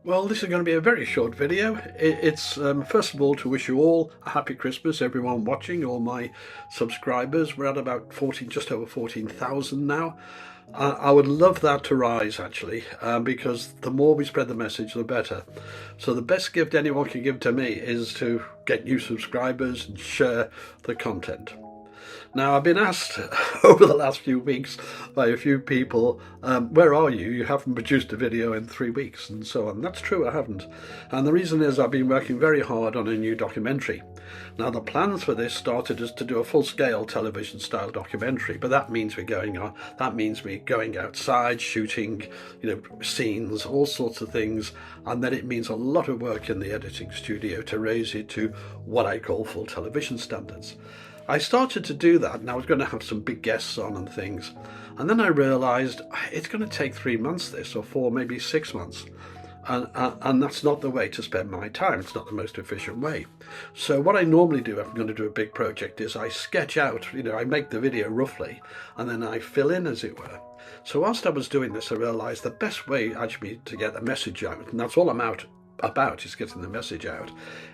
Well, this is going to be a very short video. It's first of all to wish you all a happy Christmas, everyone watching, all my subscribers. We're at about 14, just over 14,000 now. I would love that to rise actually, because the more we spread the message, the better. So the best gift anyone can give to me is to get new subscribers and share the content. Now, I've been asked over the last few weeks by a few people, where are you? You haven't produced a video in 3 weeks and so on. That's true, I haven't. And the reason is I've been working very hard on a new documentary. Now, the plans for this started as to do a full-scale television-style documentary, but that means we're going outside, shooting, scenes, all sorts of things, and then it means a lot of work in the editing studio to raise it to what I call full television standards. I started to do that and I was going to have some big guests on and things. And then I realised it's going to take 3 months this, or 4, maybe 6 months. And that's not the way to spend my time. It's not the most efficient way. So what I normally do if I'm going to do a big project is I sketch out, I make the video roughly and then I fill in, as it were. So whilst I was doing this, I realised the best way actually to get the message out, and that's all I'm out about, is getting the message out,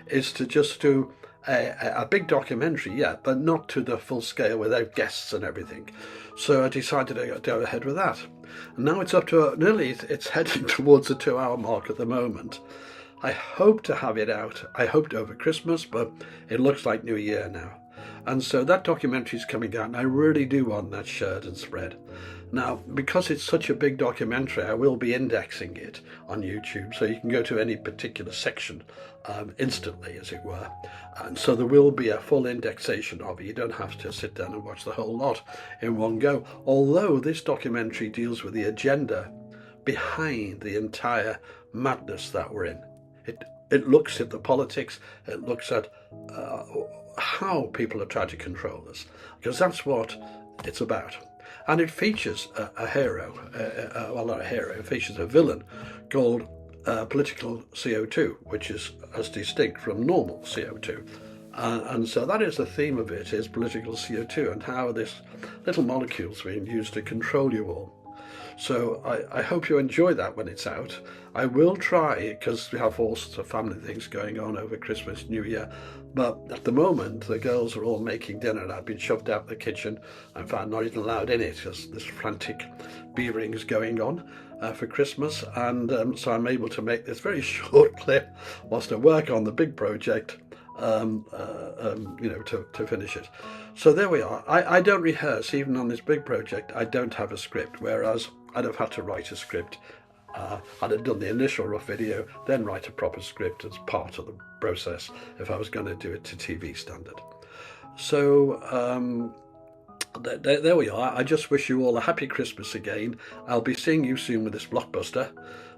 is to just do a big documentary, yeah, but not to the full scale without guests and everything. So I decided to go ahead with that. And now it's up to it's heading towards the 2-hour mark at the moment. I hope to have it out. I hoped over Christmas, but it looks like New Year now. And so that documentary is coming out, and I really do want that shared and spread. Now, because it's such a big documentary, I will be indexing it on YouTube, so you can go to any particular section instantly, as it were. And so there will be a full indexation of it. You don't have to sit down and watch the whole lot in one go. Although this documentary deals with the agenda behind the entire madness that we're in. It looks at the politics, it looks at how people are trying to control us, because that's what it's about. And it features a hero, well, not a hero, it features a villain called political CO2, which is as distinct from normal CO2. And so that is the theme of it, is political CO2 and how this little molecule is being used to control you all. So I hope you enjoy that when it's out. I will try, because we have all sorts of family things going on over Christmas, New Year, but at the moment the girls are all making dinner and I've been shoved out the kitchen. In fact, not even allowed in it because there's frantic beerings going on for Christmas, and so I'm able to make this very short clip whilst I work on the big project, to finish it. So there we are. I don't rehearse, even on this big project. I don't have a script, whereas I'd have had to write a script. I'd have done the initial rough video, then write a proper script as part of the process if I was going to do it to TV standard. So there we are. I just wish you all a happy Christmas again. I'll be seeing you soon with this blockbuster.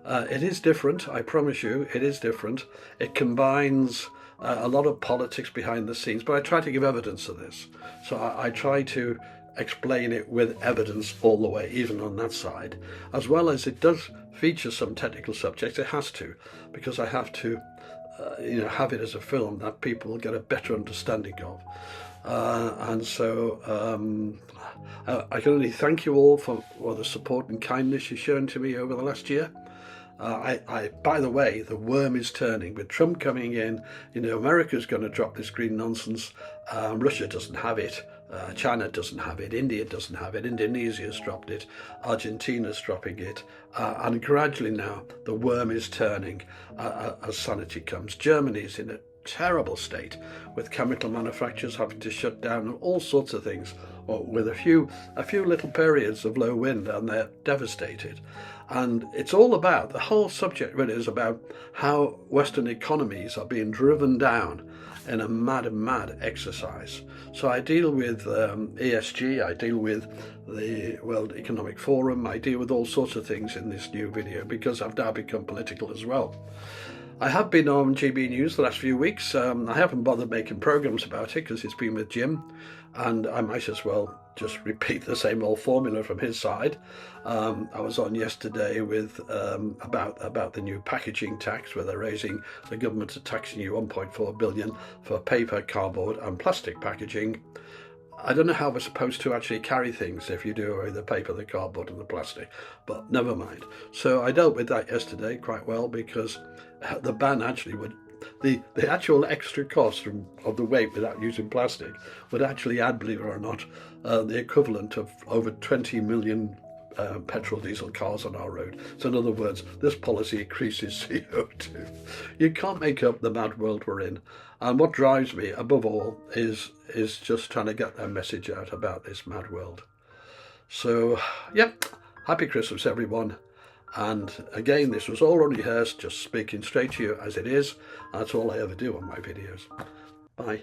It is different, I promise you, it is different. It combines a lot of politics behind the scenes, but I try to give evidence of this. So I try to explain it with evidence all the way, even on that side, as well as it does feature some technical subjects. It has to, because I have to have it as a film that people will get a better understanding of. And so I can only thank you all for the support and kindness you've shown to me over the last year. By the way, the worm is turning with Trump coming in. America's going to drop this green nonsense. Russia doesn't have it. China doesn't have it. India doesn't have it. Indonesia's dropped it. Argentina's dropping it. And gradually now the worm is turning as sanity comes. Germany's in a terrible state, with chemical manufacturers having to shut down and all sorts of things, or with a few little periods of low wind, and they're devastated. And it's all about, the whole subject really is about how Western economies are being driven down in a mad exercise. So I deal with ESG, I deal with the World Economic Forum, I deal with all sorts of things in this new video, because I've now become political as well. I have been on GB News the last few weeks. I haven't bothered making programs about it because it's been with Jim, and I might as well just repeat the same old formula from his side. I was on yesterday with about the new packaging tax, where they're raising, the government are taxing you 1.4 billion for paper, cardboard and plastic packaging. I don't know how we're supposed to actually carry things if you do away with the paper, the cardboard and the plastic, but never mind. So I dealt with that yesterday quite well, because the ban actually would, the actual extra cost of the weight without using plastic would actually add, believe it or not, the equivalent of over 20 million petrol diesel cars on our road. So in other words, this policy increases CO2. You can't make up the mad world we're in. And what drives me above all is just trying to get that message out about this mad world. So yep, happy Christmas everyone. And again, this was all unrehearsed, just speaking straight to you as it is. That's all I ever do on my videos. Bye.